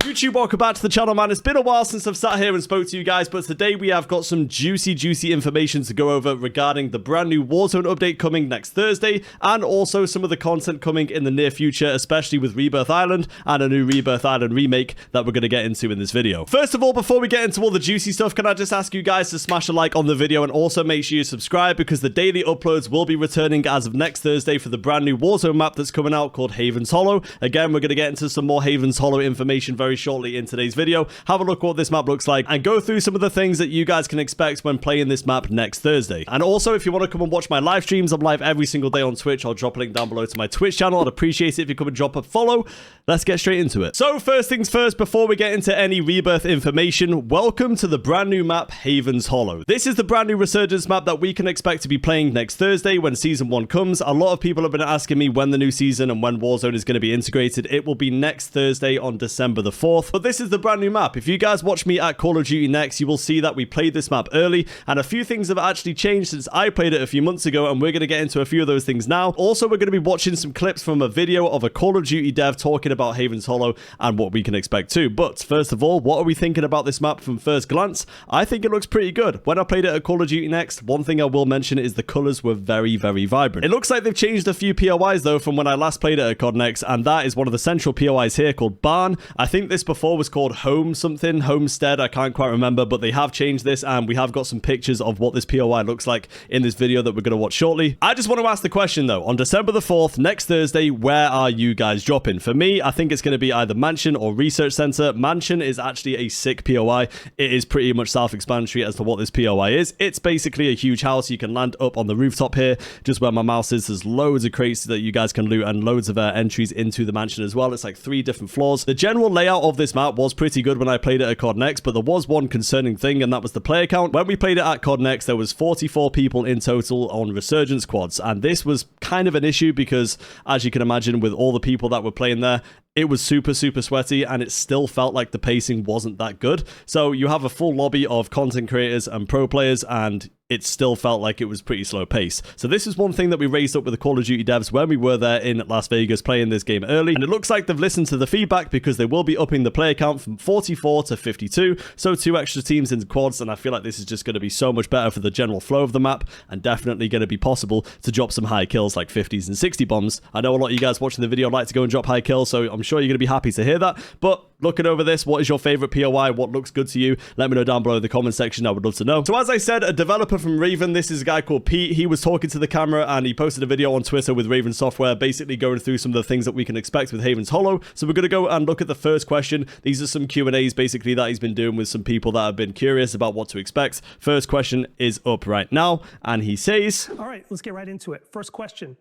YouTube, welcome back to the channel, man. It's been a while since I've sat here and spoke to you guys, but today we have got some juicy information to go over regarding the brand new Warzone update coming next Thursday, and also some of the content coming in the near future, especially with Rebirth Island and a new Rebirth Island remake that we're going to get into in this video. First of all, before we get into all the juicy stuff, can I just ask you guys to smash a like on the video and also make sure you subscribe, because the daily uploads will be returning as of next Thursday for the brand new Warzone map that's coming out called Havens Hallow. Again, we're going to get into some more Havens Hallow information very shortly in today's video, have a look at what this map looks like, and go through some of the things that you guys can expect when playing this map next Thursday. And also, if you want to come and watch my live streams, I'm live every single day on Twitch. I'll drop a link down below to my Twitch channel. I'd appreciate it if you come and drop a follow. Let's get straight into it. So first things first, before we get into any Rebirth information, welcome to the brand new map Havens Hallow. This is the brand new Resurgence map that we can expect to be playing next Thursday when Season 1 comes. A lot of people have been asking me when the new season and when Warzone is going to be integrated. It will be next Thursday on December the 4th. But this is the brand new map. If you guys watch me at Call of Duty Next, you will see that we played this map early, and a few things have actually changed since I played it a few months ago, and we're going to get into a few of those things now. Also, we're going to be watching some clips from a video of a Call of Duty dev talking about Havens Hallow and what we can expect too. But first of all, what are we thinking about this map from first glance? I think it looks pretty good. When I played it at Call of Duty Next, one thing I will mention is the colors were very vibrant. It looks like they've changed a few POIs though from when I last played it at COD Next, and that is one of the central POIs here called Barn. I think this before was called Home something, Homestead, I can't quite remember, but they have changed this, and we have got some pictures of what this POI looks like in this video that we're going to watch shortly. I just want to ask the question though, on December the 4th, next Thursday, where are you guys dropping? For me, I think it's going to be either Mansion or Research Center. Mansion is actually a sick POI. It is pretty much self-explanatory as to what this POI is. It's basically a huge house. You can land up on the rooftop here, just where my mouse is. There's loads of crates that you guys can loot and loads of entries into the mansion as well. It's like 3 different floors. The general layout of this map was pretty good when I played it at COD Next, but there was one concerning thing, and that was the player count. When we played it at COD Next, there was 44 people in total on Resurgence squads, and this was kind of an issue because, as you can imagine, with all the people that were playing there, it was super sweaty, and it still felt like the pacing wasn't that good. So you have a full lobby of content creators and pro players, and it still felt like it was pretty slow pace. So this is one thing that we raised up with the Call of Duty devs when we were there in Las Vegas playing this game early, and it looks like they've listened to the feedback because they will be upping the player count from 44 to 52, so 2 extra teams in quads, and I feel like this is just going to be so much better for the general flow of the map, and definitely going to be possible to drop some high kills like 50s and 60 bombs. I know a lot of you guys watching the video like to go and drop high kills, so I'm sure you're going to be happy to hear that. But looking over this, what is your favorite POI? What looks good to you? Let me know down below in the comment section. I would love to know. So as I said, a developer from Raven, this is a guy called Pete. He was talking to the camera, and he posted a video on Twitter with Raven Software, basically going through some of the things that we can expect with Havens Hallow. So we're going to go and look at the first question. These are some Q&As basically that he's been doing with some people that have been curious about what to expect. First question is up right now, and he says, all right, let's get right into it. First question.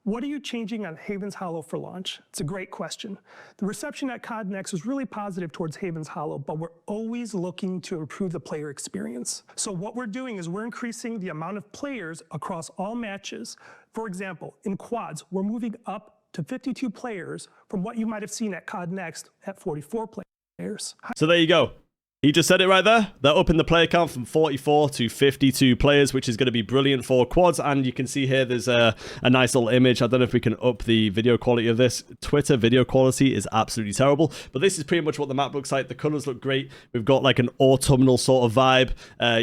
What are you changing on Havens Hallow for launch? It's a great question. The reception at COD Next was really positive towards Havens Hallow, but we're always looking to improve the player experience. So what we're doing is we're increasing the amount of players across all matches. For example, in quads, we're moving up to 52 players from what you might have seen at COD Next at 44 players. So there you go. He just said it right there. They're upping the player count from 44 to 52 players, which is going to be brilliant for quads. And you can see here there's a nice little image. I don't know if we can up the video quality of this. Twitter video quality is absolutely terrible. But this is pretty much what the map looks like. The colors look great. We've got like an autumnal sort of vibe.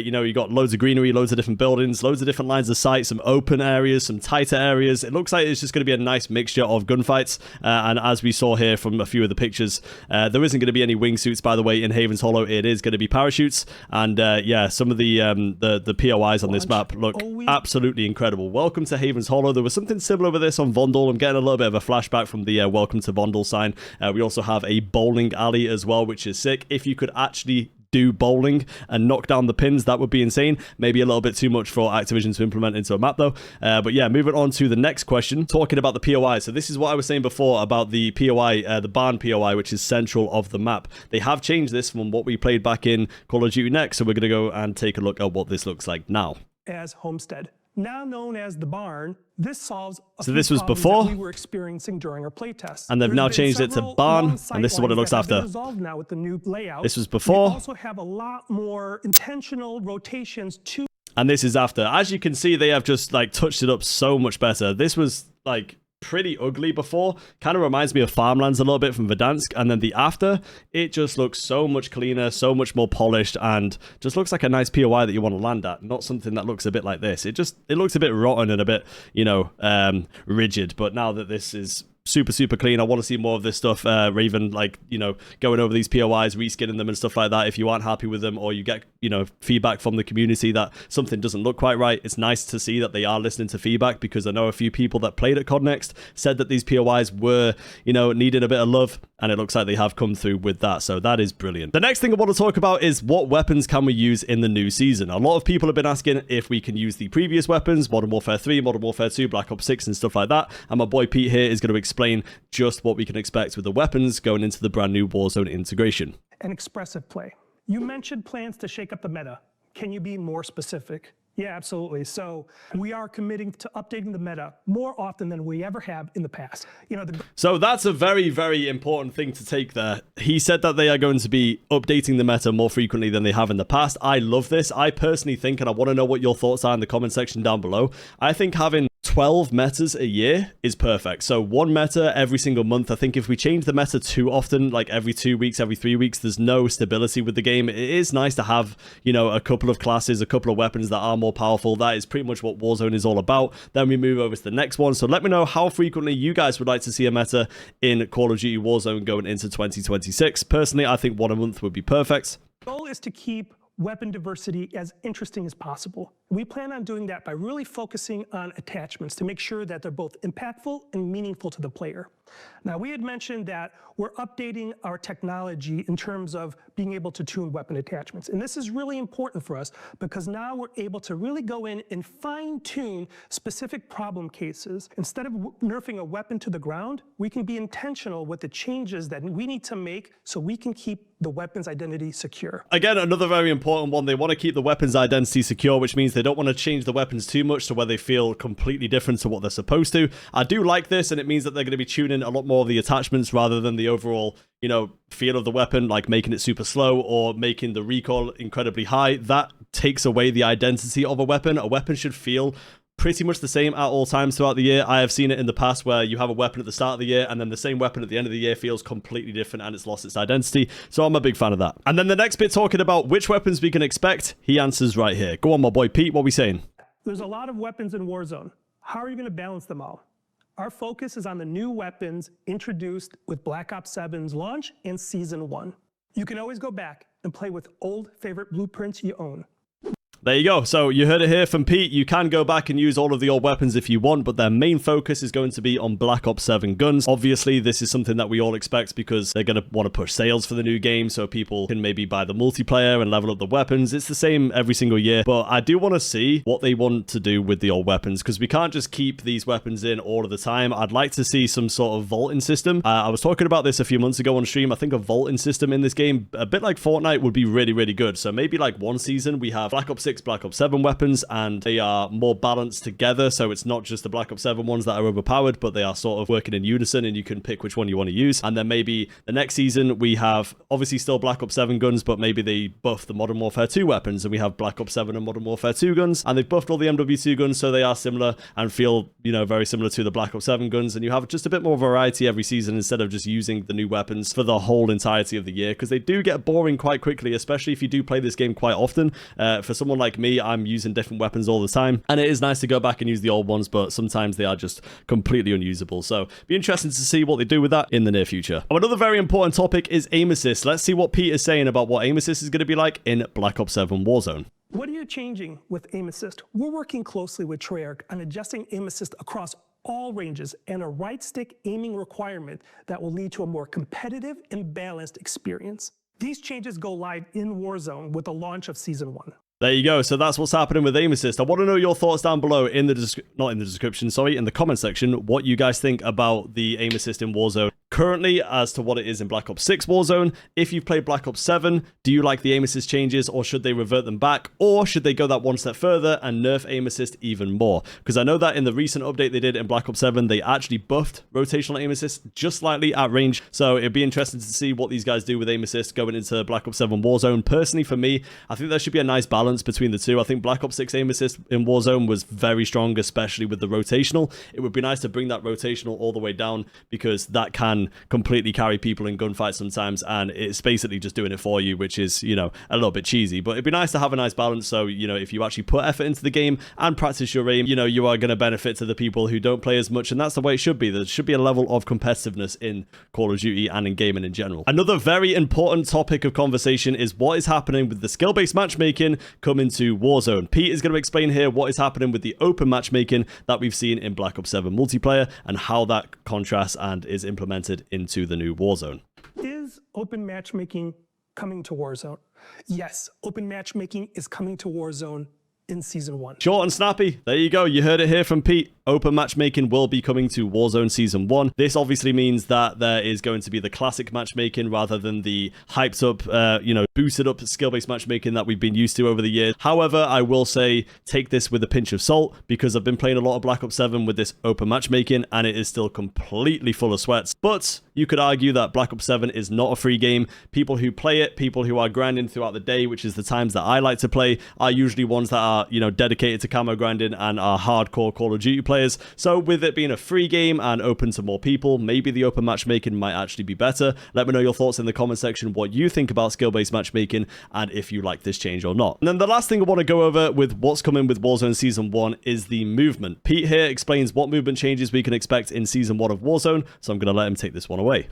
You know, you got loads of greenery, loads of different buildings, loads of different lines of sight, some open areas, some tighter areas. It looks like it's just going to be a nice mixture of gunfights. And as we saw here from a few of the pictures, there isn't going to be any wingsuits, by the way, in Havens Hallow. It is going to be parachutes, and yeah, some of the POIs on this map look absolutely incredible. Welcome to Havens Hallow. There was something similar with this on Vondel. I'm getting a little bit of a flashback from the welcome to Vondel sign. We also have a bowling alley as well, which is sick. If you could actually do bowling and knock down the pins, that would be insane. Maybe a little bit too much for Activision to implement into a map though. But yeah, moving on to the next question, talking about the POI. So this is what I was saying before about the POI, the barn POI, which is central of the map. They have changed this from what we played back in Call of Duty Next, so we're going to go and take a look at what this looks like now. As Homestead, now known as the barn, this solves so this was before we were experiencing during our playtest, and they've now changed it to barn, and this is what it looks after. Now with the new layout, this was before. We also have a lot more intentional rotations to, and this is after. As you can see, they have just like touched it up so much better. This was like pretty ugly before. Kind of reminds me of Farmlands a little bit from Verdansk. And then the after, it just looks so much cleaner, so much more polished, and just looks like a nice POI that you want to land at. Not something that looks a bit like this. It looks a bit rotten and a bit, you know, rigid. But now that this is super clean, I want to see more of this stuff. Raven, like, you know, going over these POIs, reskinning them and stuff like that. If you aren't happy with them, or you get, you know, feedback from the community that something doesn't look quite right, it's nice to see that they are listening to feedback, because I know a few people that played at COD Next said that these POIs were, you know, needed a bit of love, and it looks like they have come through with that. So that is brilliant. The next thing I want to talk about is what weapons can we use in the new season. A lot of people have been asking if we can use the previous weapons, Modern Warfare 3, Modern Warfare 2, Black Ops 6 and stuff like that. And my boy Pete here is going to explain just what we can expect with the weapons going into the brand new Warzone integration. An expressive play. You mentioned plans to shake up the meta. Can you be more specific? Yeah, absolutely. So we are committing to updating the meta more often than we ever have in the past. You know, so that's a very important thing to take there. He said that they are going to be updating the meta more frequently than they have in the past. I love this. I personally think, and I want to know what your thoughts are in the comment section down below, I think having 12 metas a year is perfect. So one meta every single month. I think if we change the meta too often, like every 2 weeks, every 3 weeks, there's no stability with the game. It is nice to have, you know, a couple of classes, a couple of weapons that are more powerful. That is pretty much what Warzone is all about. Then we move over to the next one. So let me know how frequently you guys would like to see a meta in Call of Duty Warzone going into 2026. Personally, I think 1 a month would be perfect. The goal is to keep weapon diversity as interesting as possible. We plan on doing that by really focusing on attachments to make sure that they're both impactful and meaningful to the player. Now, we had mentioned that we're updating our technology in terms of being able to tune weapon attachments. And this is really important for us because now we're able to really go in and fine-tune specific problem cases. Instead of nerfing a weapon to the ground, we can be intentional with the changes that we need to make so we can keep the weapon's identity secure. Again, another very important one. They want to keep the weapon's identity secure, which means they don't want to change the weapons too much to where they feel completely different to what they're supposed to. I do like this, and it means that they're going to be tuning a lot more of the attachments rather than the overall, you know, feel of the weapon, like making it super slow or making the recoil incredibly high. That takes away the identity of a weapon. A weapon should feel pretty much the same at all times throughout the year. I have seen it in the past where you have a weapon at the start of the year and then the same weapon at the end of the year feels completely different and it's lost its identity. So I'm a big fan of that. And then the next bit talking about which weapons we can expect, he answers right here. Go on, my boy Pete, what are we saying? There's a lot of weapons in Warzone. How are you going to balance them all? Our focus is on the new weapons introduced with Black Ops 7's launch and Season 1. You can always go back and play with old favorite blueprints you own. There you go. So you heard it here from Pete. You can go back and use all of the old weapons if you want, but their main focus is going to be on Black Ops 7 guns. Obviously, this is something that we all expect because they're going to want to push sales for the new game so people can maybe buy the multiplayer and level up the weapons. It's the same every single year, but I do want to see what they want to do with the old weapons because we can't just keep these weapons in all of the time. I'd like to see some sort of vaulting system. I was talking about this a few months ago on stream. I think a vaulting system in this game, a bit like Fortnite, would be really good. So maybe like one season we have Black Ops 6, Black Ops 7 weapons, and they are more balanced together, so it's not just the Black Ops 7 ones that are overpowered, but they are sort of working in unison, and you can pick which one you want to use. And then maybe the next season we have obviously still Black Ops 7 guns, but maybe they buff the Modern Warfare 2 weapons, and we have Black Ops 7 and Modern Warfare 2 guns, and they've buffed all the MW2 guns, so they are similar and feel, you know, very similar to the Black Ops 7 guns, and you have just a bit more variety every season instead of just using the new weapons for the whole entirety of the year, because they do get boring quite quickly, especially if you do play this game quite often. For someone like me, I'm using different weapons all the time, and it is nice to go back and use the old ones, but sometimes they are just completely unusable. So be interesting to see what they do with that in the near future. Another very important topic is aim assist. Let's see what Pete is saying about what aim assist is going to be like in Black Ops 7 Warzone. What are you changing with aim assist? We're working closely with Treyarch on adjusting aim assist across all ranges and a right stick aiming requirement that will lead to a more competitive and balanced experience. These changes go live in Warzone with the launch of Season 1. There you go. So that's what's happening with aim assist. I want to know your thoughts down below in the in the comment section, what you guys think about the aim assist in Warzone currently as to what it is in Black Ops 6 Warzone. If you've played Black Ops 7, do you like the aim assist changes, or should they revert them back, or should they go that one step further and nerf aim assist even more? Because I know that in the recent update they did in Black Ops 7, they actually buffed rotational aim assist just slightly at range, so it'd be interesting to see what these guys do with aim assist going into Black Ops 7 Warzone. Personally, for me, I think there should be a nice balance between the two. I think Black Ops 6 aim assist in Warzone was very strong, especially with the rotational. It would be nice to bring that rotational all the way down, because that can completely carry people in gunfights sometimes, and it's basically just doing it for you, which is, you know, a little bit cheesy. But it'd be nice to have a nice balance, so, you know, if you actually put effort into the game and practice your aim, you know, you are going to benefit to the people who don't play as much, and that's the way it should be. There should be a level of competitiveness in Call of Duty and in gaming in general. Another very important topic of conversation is what is happening with the skill-based matchmaking coming to Warzone. Pete is going to explain here what is happening with the open matchmaking that we've seen in Black Ops 7 multiplayer and how that contrasts and is implemented into the new Warzone. Is open matchmaking coming to Warzone? Yes, open matchmaking is coming to Warzone in Season 1. Short and snappy. There you go. You heard it here from Pete. Open matchmaking will be coming to Warzone Season 1. This obviously means that there is going to be the classic matchmaking rather than the hyped up, you know, boosted up skill-based matchmaking that we've been used to over the years. However, I will say take this with a pinch of salt, because I've been playing a lot of Black Ops 7 with this open matchmaking and it is still completely full of sweats. But you could argue that Black Ops 7 is not a free game. People who play it, people who are grinding throughout the day, which is the times that I like to play, are usually ones that are, you know, dedicated to camo grinding and are hardcore Call of Duty players. So with it being a free game and open to more people, maybe the open matchmaking might actually be better. Let me know your thoughts in the comment section, what you think about skill-based matchmaking and if you like this change or not. And then the last thing I want to go over with what's coming with Warzone Season 1 is the movement. Pete here explains what movement changes we can expect in Season 1 of Warzone, so I'm going to let him take this one away.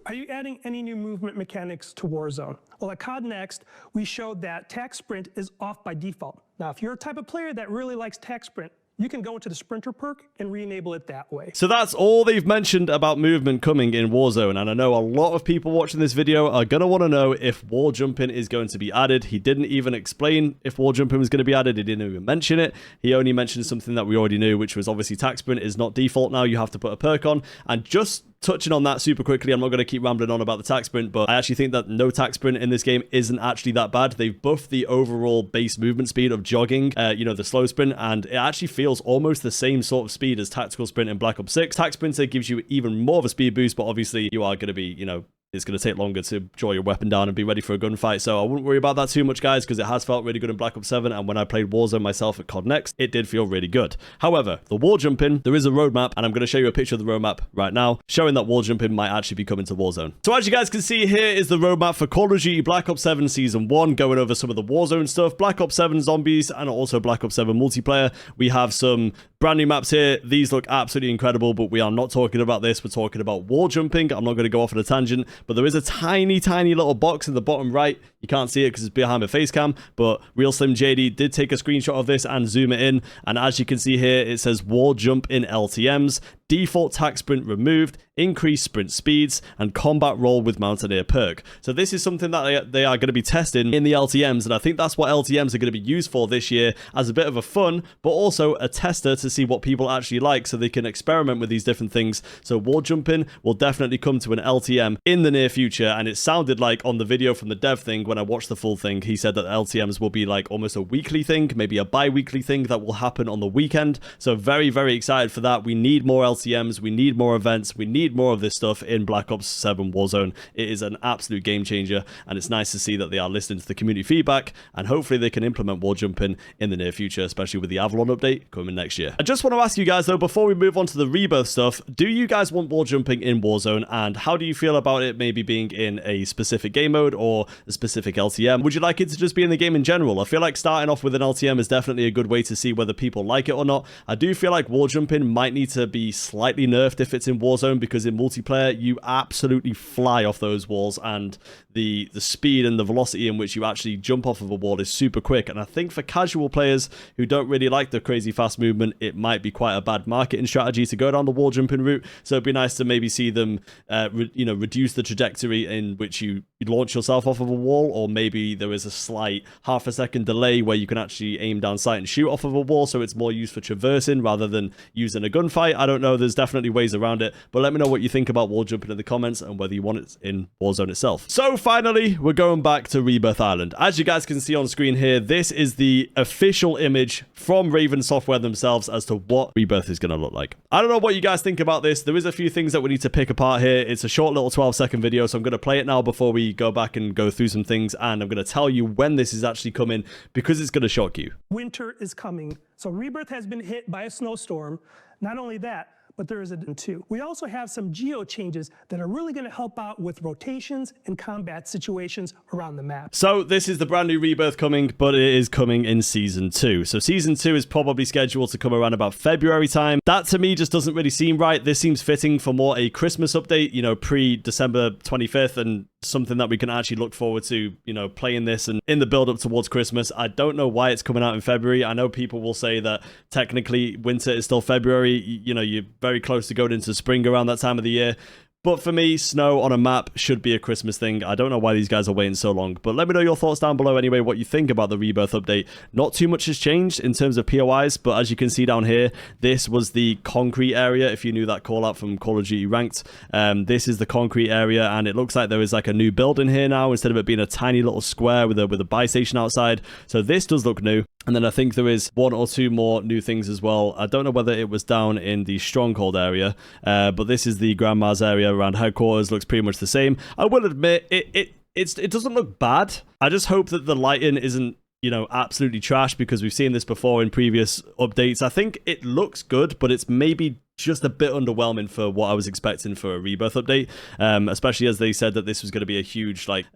Are you adding any new movement mechanics to Warzone? Well, at COD Next, we showed that tac sprint is off by default. Now, if you're a type of player that really likes tac sprint, you can go into the sprinter perk and re-enable it that way. So that's all they've mentioned about movement coming in Warzone, and I know a lot of people watching this video are going to want to know if wall jumping is going to be added. He didn't even explain if wall jumping was going to be added. He didn't even mention it. He only mentioned something that we already knew, which was obviously tac sprint is not default now. You have to put a perk on, and just touching on that super quickly, I'm not going to keep rambling on about the tac sprint, but I actually think that no tac sprint in this game isn't actually that bad. They've buffed the overall base movement speed of jogging, you know, the slow sprint, and it actually feels almost the same sort of speed as tactical sprint in Black Ops 6. Tac sprinter gives you even more of a speed boost, but obviously you are going to be, you know, it's going to take longer to draw your weapon down and be ready for a gunfight. So I wouldn't worry about that too much, guys, because it has felt really good in Black Ops 7. And when I played Warzone myself at COD Next, it did feel really good. However, the wall jumping, there is a roadmap, and I'm going to show you a picture of the roadmap right now, showing that wall jumping might actually be coming to Warzone. So as you guys can see, here is the roadmap for Call of Duty Black Ops 7 Season 1, going over some of the Warzone stuff, Black Ops 7 zombies, and also Black Ops 7 multiplayer. We have some brand new maps here. These look absolutely incredible, but we are not talking about this. We're talking about wall jumping. I'm not going to go off on a tangent, but there is a tiny little box in the bottom right. You can't see it because it's behind my face cam, but Real Slim JD did take a screenshot of this and zoom it in, and as you can see here, it says wall jump in LTM'S, default tac sprint removed, increased sprint speeds, and combat roll with Mountaineer perk. So this is something that they are going to be testing in the LTM'S, and I think that's what LTM'S are going to be used for this year, as a bit of a fun, but also a tester to see what people actually like, so they can experiment with these different things. So wall jumping will definitely come to an LTM in the near future, and it sounded like on the video from the dev thing, when I watched the full thing, he said that LTM'S will be like almost a weekly thing, maybe a bi-weekly thing that will happen on the weekend. So very excited for that. We need more LTM'S, we need more events, we need more of this stuff in Black Ops 7 Warzone. It is an absolute game changer, and it's nice to see that they are listening to the community feedback, and hopefully they can implement wall jumping in the near future, especially with the Avalon update coming next year. I just want to ask you guys though, before we move on to the Rebirth stuff, do you guys want wall jumping in Warzone, and how do you feel about it maybe being in a specific game mode or a specific LTM? Would you like it to just be in the game in general? I feel like starting off with an LTM is definitely a good way to see whether people like it or not. I do feel like wall jumping might need to be slightly nerfed if it's in Warzone, because in multiplayer you absolutely fly off those walls, and the speed and the velocity in which you actually jump off of a wall is super quick. And I think for casual players who don't really like the crazy fast movement, it might be quite a bad marketing strategy to go down the wall jumping route. So it'd be nice to maybe see them, reduce the trajectory in which you launch yourself off of a wall, or maybe there is a slight half a second delay where you can actually aim down sight and shoot off of a wall, so it's more used for traversing rather than using a gunfight. I don't know, there's definitely ways around it, but let me know what you think about wall jumping in the comments and whether you want it in Warzone itself. So finally, we're going back to Rebirth Island. As you guys can see on screen here, this is the official image from Raven Software themselves as to what Rebirth is going to look like. I don't know what you guys think about this. There is a few things that we need to pick apart here. It's a short little 12-second video, so I'm going to play it now before we go back and go through some things, and I'm going to tell you when this is actually coming because it's going to shock you. Winter is coming. So Rebirth has been hit by a snowstorm. Not only that, but there is a two. We also have some geo changes that are really going to help out with rotations and combat situations around the map. So this is the brand new Rebirth coming, but it is coming in Season 2. So Season 2 is probably scheduled to come around about February time. That to me just doesn't really seem right. This seems fitting for more a Christmas update, you know, pre-December 25th, and something that we can actually look forward to, you know, playing this and in the build up towards Christmas. I don't know why it's coming out in February. I know people will say that technically winter is still February. You know, you're very close to going into spring around that time of the year. But for me, snow on a map should be a Christmas thing. I don't know why these guys are waiting so long, but let me know your thoughts down below anyway, what you think about the Rebirth update. Not too much has changed in terms of POIs, but as you can see down here, this was the concrete area, if you knew that call out from Call of Duty Ranked. This is the concrete area, and it looks like there is like a new building here now, instead of it being a tiny little square with a buy station outside. So this does look new. And then I think there is one or two more new things as well. I don't know whether it was down in the Stronghold area, but this is the Grandma's area around headquarters. Looks pretty much the same. I will admit, it doesn't look bad. I just hope that the lighting isn't, you know, absolutely trash, because we've seen this before in previous updates. I think it looks good, but it's maybe just a bit underwhelming for what I was expecting for a Rebirth update, especially as they said that this was going to be a huge, like,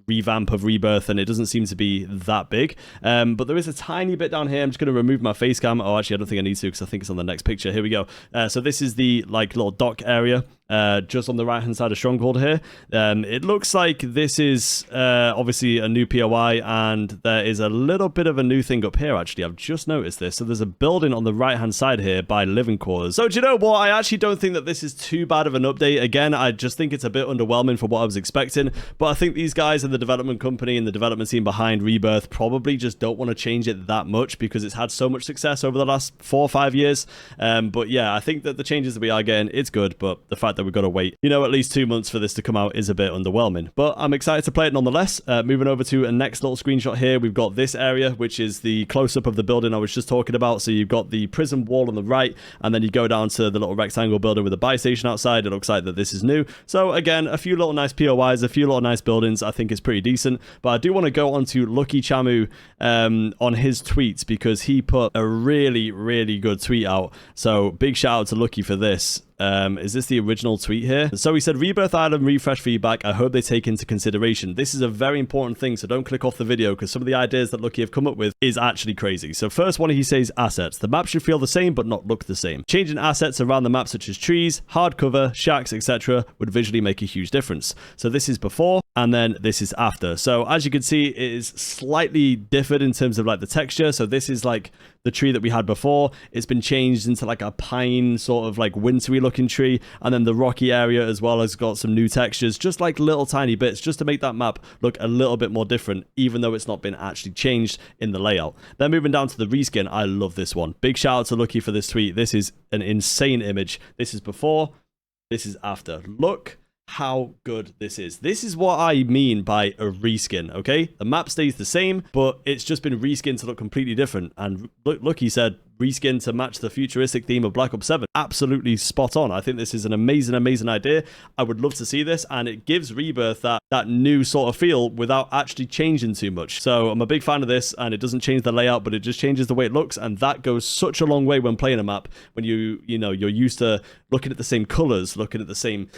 revamp of Rebirth, and it doesn't seem to be that big. But there is a tiny bit down here. I'm just going to remove my face cam. Oh, actually, I don't think I need to, because I think it's on the next picture. Here we go. So this is the, like, little dock area. Just on the right hand side of Stronghold here. It looks like this is obviously a new POI, and there is a little bit of a new thing up here actually. I've just noticed this. So there's a building on the right hand side here by living quarters. So do you know what? I actually don't think that this is too bad of an update. Again, I just think it's a bit underwhelming for what I was expecting, but I think these guys in the development company and the development team behind Rebirth probably just don't want to change it that much, because it's had so much success over the last 4 or 5 years. But yeah, I think that the changes that we are getting, it's good, but the fact that we've got to wait, you know, at least 2 months for this to come out is a bit underwhelming. But I'm excited to play it nonetheless. Moving over to a next little screenshot here, we've got this area, which is the close-up of the building I was just talking about. So you've got the prison wall on the right, and then you go down to the little rectangle building with a buy station outside. It looks like that this is new. So again, a few little nice POIs, a few little nice buildings. I think it's pretty decent. But I do want to go on to Lucky Chamu on his tweets, because he put a really, really good tweet out. So big shout out to Lucky for this. Is this the original tweet here? So he said, Rebirth Island refresh feedback, I hope they take into consideration. This is a very important thing, so don't click off the video, because some of the ideas that Lucky have come up with is actually crazy. So first one, he says assets. The map should feel the same but not look the same. Changing assets around the map such as trees, hard cover, shacks, etc. would visually make a huge difference. So this is before, and then this is after. So as you can see, it is slightly different in terms of like the texture. So this is like the tree that we had before. It's been changed into like a pine sort of like wintry looking tree, and then the rocky area as well has got some new textures, just like little tiny bits, just to make that map look a little bit more different, even though it's not been actually changed in the layout. Then moving down to the reskin, I love this one. Big shout out to Lucky for this tweet. This is an insane image. This is before, this is after. Look how good this is. This is what I mean by a reskin, okay? The map stays the same, but it's just been reskinned to look completely different. And look, he said reskin to match the futuristic theme of Black Ops 7. Absolutely spot on. I think this is an amazing, amazing idea. I would love to see this, and it gives Rebirth that new sort of feel without actually changing too much. So I'm a big fan of this, and it doesn't change the layout, but it just changes the way it looks, and that goes such a long way when playing a map, when you're used to looking at the same colors, looking at the same,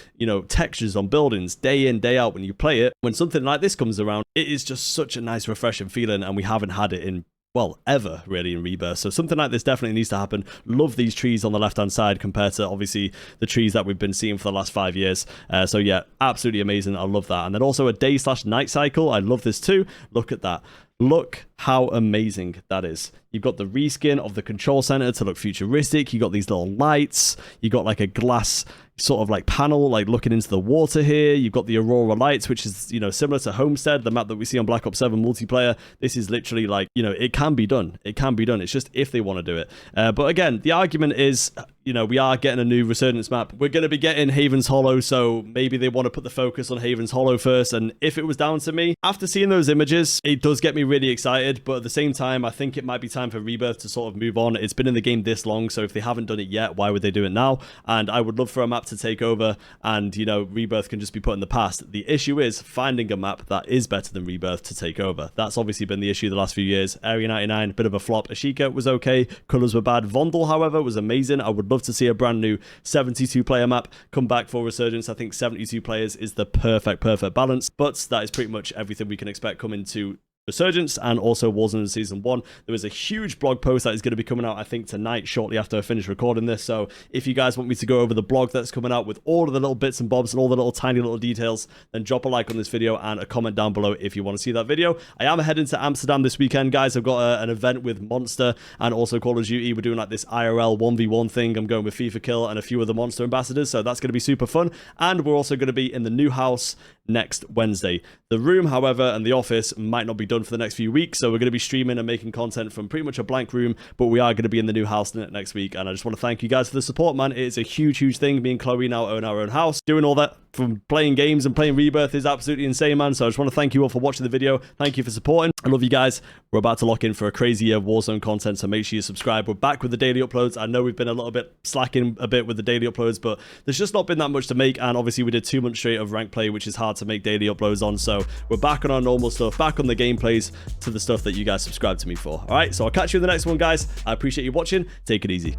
textures on buildings day in, day out when you play it. When something like this comes around, it is just such a nice, refreshing feeling, and we haven't had it in well, ever really in Rebirth. So something like this definitely needs to happen. Love these trees on the left-hand side compared to obviously the trees that we've been seeing for the last 5 years. So yeah, absolutely amazing. I love that. And then also a day/night cycle. I love this too. Look at that. Look how amazing that is. You've got the reskin of the control center to look futuristic. You got these little lights. You got like a glass sort of like panel like looking into the water here. You've got the Aurora lights, which is, you know, similar to Homestead, the map that we see on Black Ops 7 multiplayer. This is literally like, you know, it can be done. It can be done. It's just if they want to do it. But again, the argument is, you know, we are getting a new Resurgence map. We're going to be getting Havens Hallow, so maybe they want to put the focus on Havens Hallow first. And if it was down to me, after seeing those images, it does get me really excited. But at the same time, I think it might be time for Rebirth to sort of move on. It's been in the game this long, so if they haven't done it yet, why would they do it now? And I would love for a map to take over and, you know, Rebirth can just be put in the past. The issue is finding a map that is better than Rebirth to take over. That's obviously been the issue the last few years. Area 99, bit of a flop. Ashika was okay. Colors were bad. Vondel, however, was amazing. I would love to see a brand new 72 player map come back for Resurgence. I think 72 players is the perfect balance, but that is pretty much everything we can expect coming to Resurgence and also Warzone Season 1. There is a huge blog post that is going to be coming out, I think, tonight, shortly after I finish recording this. So if you guys want me to go over the blog that's coming out with all of the little bits and bobs and all the little tiny little details, then drop a like on this video and a comment down below if you want to see that video. I am heading to Amsterdam this weekend, guys. I've got an event with Monster and also Call of Duty. We're doing like this IRL 1v1 thing. I'm going with FIFA Kill and a few of the Monster ambassadors, so that's going to be super fun. And we're also going to be in the new house next Wednesday. The room, however, and the office might not be done for the next few weeks, so we're going to be streaming and making content from pretty much a blank room, but we are going to be in the new house next week, and I just want to thank you guys for the support, man. It is a huge thing. Me and Chloe now own our own house. Doing all that from playing games and playing Rebirth is absolutely insane, man, so I just want to thank you all for watching the video. Thank you for supporting. I love you guys. We're about to lock in for a crazy year of Warzone content, so make sure you subscribe. We're back with the daily uploads. I know we've been a little bit slacking a bit with the daily uploads, but there's just not been that much to make, and obviously we did 2 months straight of rank play, which is hard to make daily uploads on, so we're back on our normal stuff, back on the gameplays, to the stuff that you guys subscribe to me for. All right, so I'll catch you in the next one, guys. I appreciate you watching. Take it easy.